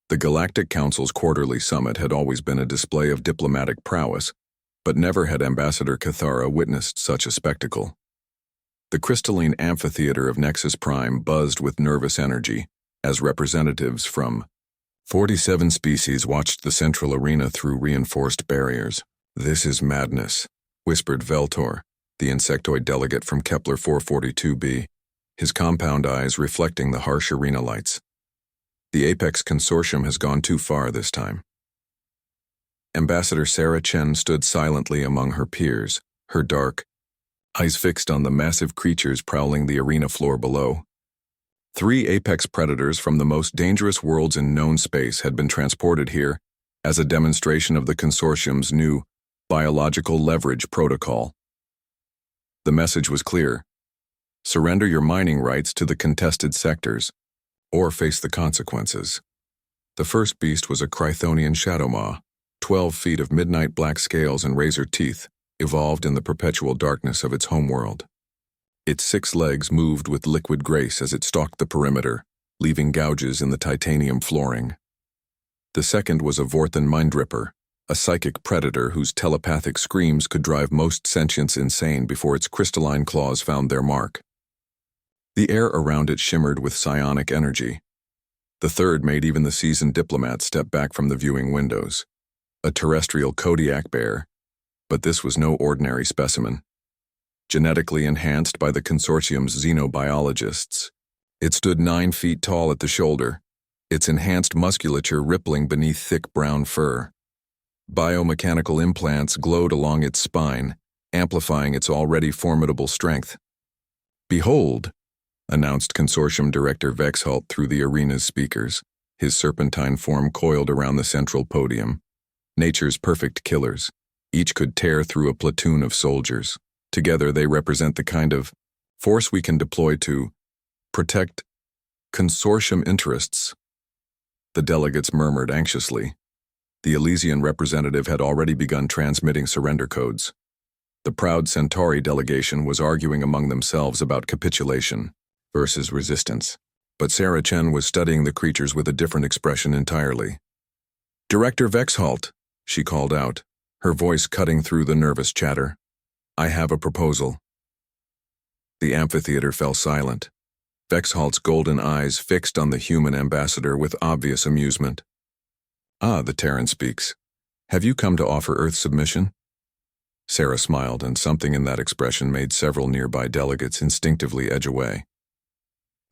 The Galactic Council's quarterly summit had always been a display of diplomatic prowess, but never had Ambassador Cathara witnessed such a spectacle. The crystalline amphitheater of Nexus Prime buzzed with nervous energy as representatives from 47 species watched the central arena through reinforced barriers. "This is madness," whispered Veltor, the insectoid delegate from Kepler 442b, his compound eyes reflecting the harsh arena lights. "The Apex Consortium has gone too far this time." Ambassador Sarah Chen stood silently among her peers, her dark eyes fixed on the massive creatures prowling the arena floor below. 3 apex predators from the most dangerous worlds in known space had been transported here as a demonstration of the consortium's new biological leverage protocol. The message was clear: surrender your mining rights to the contested sectors, or face the consequences. The first beast was a Chrythonian shadowmaw, 12 feet of midnight black scales and razor teeth, evolved in the perpetual darkness of its homeworld. Its 6 legs moved with liquid grace as it stalked the perimeter, leaving gouges in the titanium flooring. The second was a Vorthan Mindripper, a psychic predator whose telepathic screams could drive most sentients insane before its crystalline claws found their mark. The air around it shimmered with psionic energy. The third made even the seasoned diplomats step back from the viewing windows. A terrestrial Kodiak bear, but this was no ordinary specimen. Genetically enhanced by the consortium's xenobiologists, it stood 9 feet tall at the shoulder, its enhanced musculature rippling beneath thick brown fur. Biomechanical implants glowed along its spine, amplifying its already formidable strength. "Behold," announced Consortium Director Vexhalt through the arena's speakers, his serpentine form coiled around the central podium. "Nature's perfect killers. Each could tear through a platoon of soldiers. Together they represent the kind of force we can deploy to protect consortium interests." The delegates murmured anxiously. The Elysian representative had already begun transmitting surrender codes. The proud Centauri delegation was arguing among themselves about capitulation versus resistance, but Sarah Chen was studying the creatures with a different expression entirely. "Director Vexhalt," she called out, her voice cutting through the nervous chatter. "I have a proposal." The amphitheater fell silent, Vexhalt's golden eyes fixed on the human ambassador with obvious amusement. "Ah, the Terran speaks. Have you come to offer Earth submission?" Sarah smiled, and something in that expression made several nearby delegates instinctively edge away.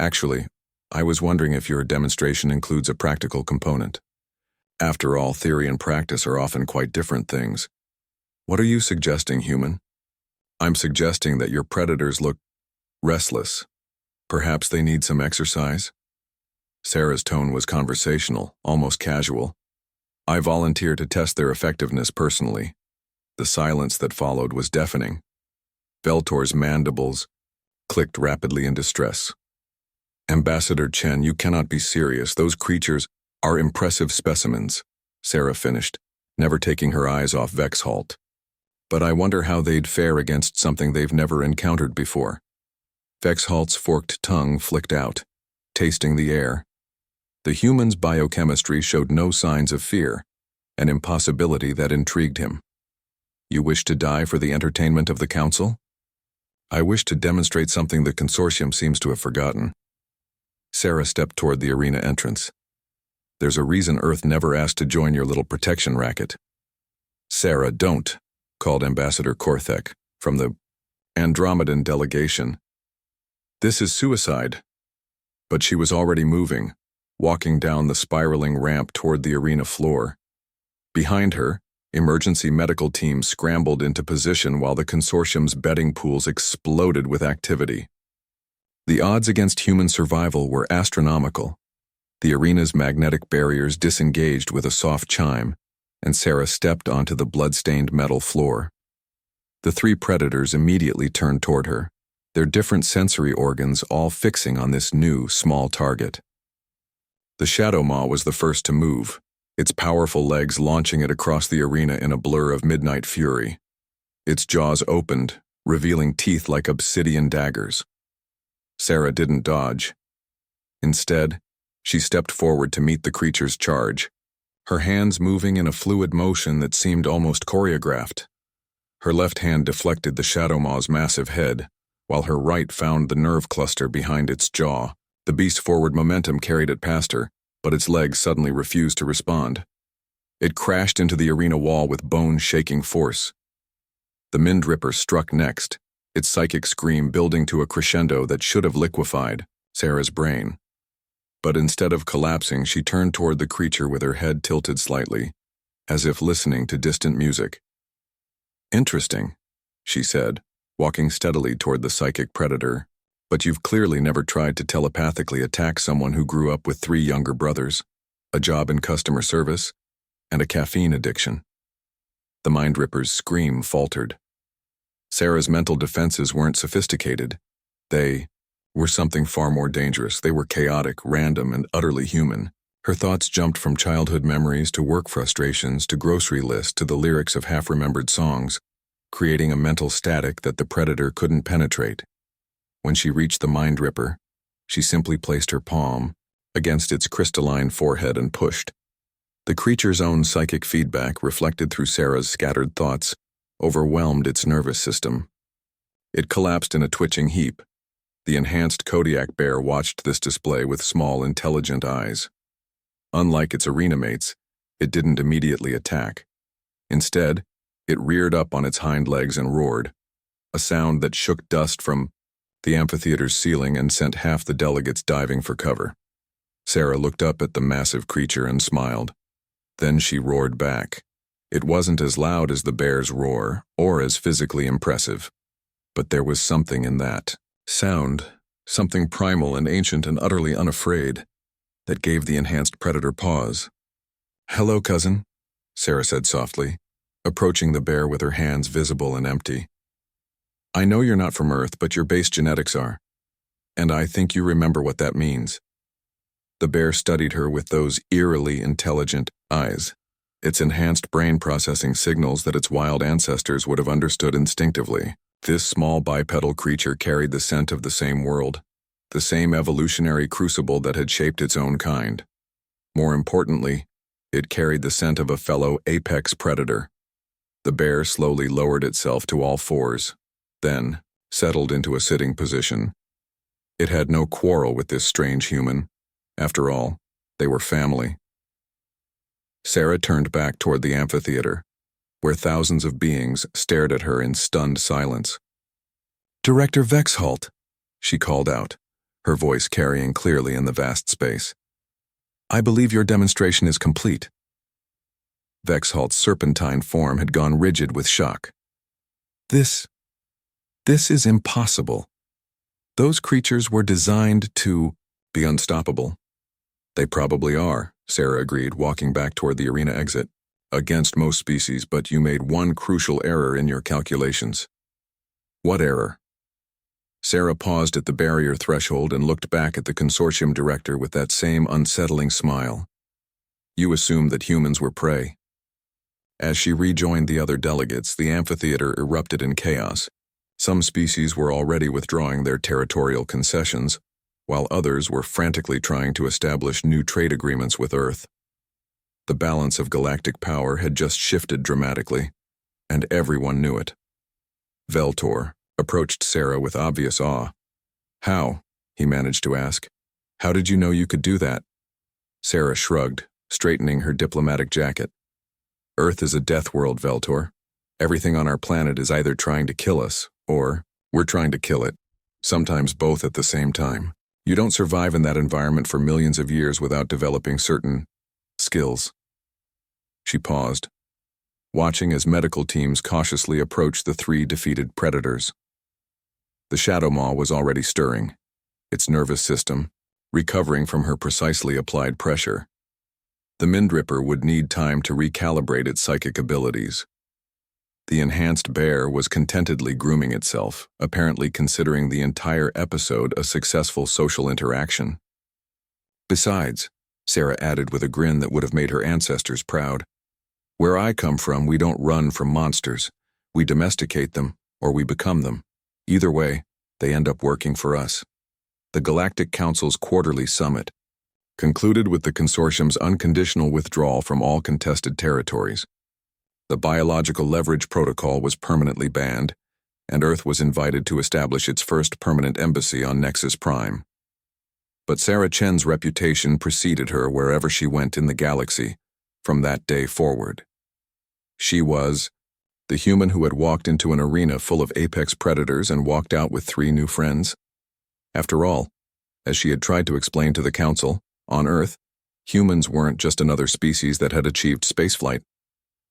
"Actually, I was wondering if your demonstration includes a practical component. After all, theory and practice are often quite different things. What are you suggesting, human?" "I'm suggesting that your predators look restless. Perhaps they need some exercise?" Sarah's tone was conversational, almost casual. "I volunteer to test their effectiveness personally." The silence that followed was deafening. Veltor's mandibles clicked rapidly in distress. "Ambassador Chen, you cannot be serious. Those creatures are impressive specimens," Sarah finished, never taking her eyes off Vexhalt. "But I wonder how they'd fare against something they've never encountered before." Vexhalt's forked tongue flicked out, tasting the air. The human's biochemistry showed no signs of fear, an impossibility that intrigued him. "You wish to die for the entertainment of the Council?" "I wish to demonstrate something the Consortium seems to have forgotten." Sarah stepped toward the arena entrance. "There's a reason Earth never asked to join your little protection racket." "Sarah, don't," called Ambassador Korthek from the Andromedan delegation. "This is suicide." But she was already moving, walking down the spiraling ramp toward the arena floor. Behind her, emergency medical teams scrambled into position while the consortium's betting pools exploded with activity. The odds against human survival were astronomical. The arena's magnetic barriers disengaged with a soft chime, and Sarah stepped onto the blood-stained metal floor. The 3 predators immediately turned toward her, their different sensory organs all fixing on this new, small target. The Shadowmaw was the first to move, its powerful legs launching it across the arena in a blur of midnight fury. Its jaws opened, revealing teeth like obsidian daggers. Sarah didn't dodge. Instead, She stepped forward to meet the creature's charge, her hands moving in a fluid motion that seemed almost choreographed. Her left hand deflected the Shadow Maw's massive head, while her right found the nerve cluster behind its jaw. The beast's forward momentum carried it past her, but its legs suddenly refused to respond. It crashed into the arena wall with bone-shaking force. The Mindripper struck next, its psychic scream building to a crescendo that should have liquefied Sarah's brain. But instead of collapsing, she turned toward the creature with her head tilted slightly, as if listening to distant music. "Interesting," she said, walking steadily toward the psychic predator. "But you've clearly never tried to telepathically attack someone who grew up with 3 younger brothers, a job in customer service, and a caffeine addiction." The Mindripper's scream faltered. Sarah's mental defenses weren't sophisticated. They were something far more dangerous. They were chaotic, random, and utterly human. Her thoughts jumped from childhood memories to work frustrations to grocery lists to the lyrics of half-remembered songs, creating a mental static that the predator couldn't penetrate. When she reached the Mindripper, she simply placed her palm against its crystalline forehead and pushed. The creature's own psychic feedback, reflected through Sarah's scattered thoughts, overwhelmed its nervous system. It collapsed in a twitching heap. The enhanced Kodiak bear watched this display with small, intelligent eyes. Unlike its arena mates, it didn't immediately attack. Instead, it reared up on its hind legs and roared, a sound that shook dust from the amphitheater's ceiling and sent half the delegates diving for cover. Sarah looked up at the massive creature and smiled. Then she roared back. It wasn't as loud as the bear's roar, or as physically impressive. But there was something in that sound, something primal and ancient and utterly unafraid, that gave the enhanced predator pause. "Hello, cousin," Sarah said softly, approaching the bear with her hands visible and empty. "I know you're not from Earth, but your base genetics are. And I think you remember what that means." The bear studied her with those eerily intelligent eyes, its enhanced brain processing signals that its wild ancestors would have understood instinctively. This small bipedal creature carried the scent of the same world, the same evolutionary crucible that had shaped its own kind. More importantly, it carried the scent of a fellow apex predator. The bear slowly lowered itself to all fours, then settled into a sitting position. It had no quarrel with this strange human. After all, they were family. Sarah turned back toward the amphitheater, where thousands of beings stared at her in stunned silence. "Director Vexhalt," she called out, her voice carrying clearly in the vast space. "I believe your demonstration is complete." Vexhalt's serpentine form had gone rigid with shock. This is impossible. Those creatures were designed to be unstoppable." "They probably are," Sarah agreed, walking back toward the arena exit. "Against most species, but you made one crucial error in your calculations." "What error?" Sarah paused at the barrier threshold and looked back at the consortium director with that same unsettling smile. "You assumed that humans were prey." As she rejoined the other delegates, the amphitheater erupted in chaos. Some species were already withdrawing their territorial concessions, while others were frantically trying to establish new trade agreements with Earth. The balance of galactic power had just shifted dramatically, and everyone knew it. Veltor approached Sarah with obvious awe. "How?" he managed to ask. "How did you know you could do that?" Sarah shrugged, straightening her diplomatic jacket. "Earth is a death world, Veltor. Everything on our planet is either trying to kill us, or we're trying to kill it. Sometimes both at the same time. You don't survive in that environment for millions of years without developing certain skills." She paused, watching as medical teams cautiously approached the 3 defeated predators. The Shadow Maw was already stirring, its nervous system recovering from her precisely applied pressure. The Mindripper would need time to recalibrate its psychic abilities. The enhanced bear was contentedly grooming itself, apparently considering the entire episode a successful social interaction. "Besides," Sarah added with a grin that would have made her ancestors proud, "where I come from, we don't run from monsters. We domesticate them, or we become them. Either way, they end up working for us." The Galactic Council's quarterly summit, concluded with the consortium's unconditional withdrawal from all contested territories. The biological leverage protocol was permanently banned, and Earth was invited to establish its first permanent embassy on Nexus Prime. But Sarah Chen's reputation preceded her wherever she went in the galaxy from that day forward. She was the human who had walked into an arena full of apex predators and walked out with 3 new friends. After all, as she had tried to explain to the Council, on Earth, humans weren't just another species that had achieved spaceflight.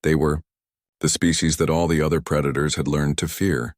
They were the species that all the other predators had learned to fear.